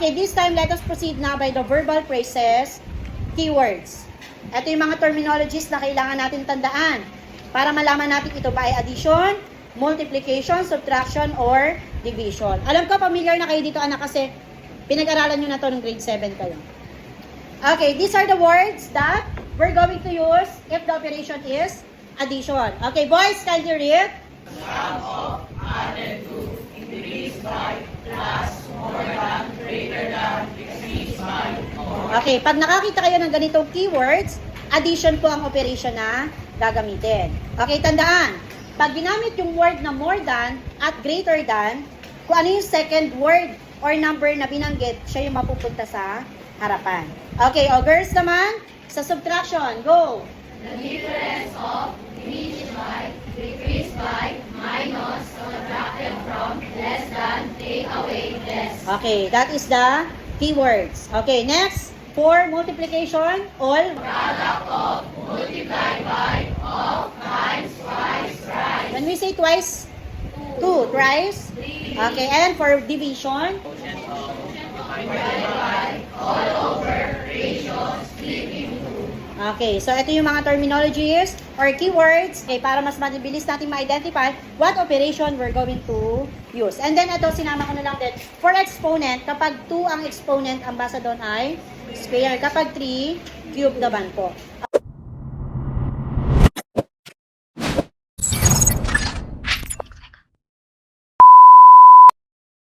Okay, this time let us proceed na by the verbal phrases, keywords. Ito yung mga terminologies na kailangan natin tandaan para malaman natin ito ba ay addition, multiplication, subtraction, or division. Alam ko, familiar na kayo dito anak kasi pinag-aralan nyo na to ng grade 7 kayo. Okay, these are the words that we're going to use if the operation is addition. Okay, boys, can you read? Sum of added to, increase by, plus, more than, greater than, decrease by, more. Okay, pag nakakita kayo ng ganitong keywords, addition po ang operation na gagamitin. Okay, tandaan, pag ginamit yung word na more than at greater than, kung ano yung second word or number na binanggit, siya yung mapupunta sa harapan. Okay, o girls naman, sa subtraction, go! The difference of divided by, decreased by, minus, subtracted from, less than, take away, less. Okay, that is the keywords. Okay, next, for multiplication, all. Product of, multiplied by, of, times, twice, thrice. When we say twice, two, thrice. Okay, and for division, Divided by, all over, ratio, split into. okay, so ito yung mga terminologies or keywords para mas mabilis natin ma-identify what operation we're going to use. And then ito, sinama ko na lang din. For exponent, kapag 2 ang exponent, ang basa doon ay square. Kapag 3, cube naman po.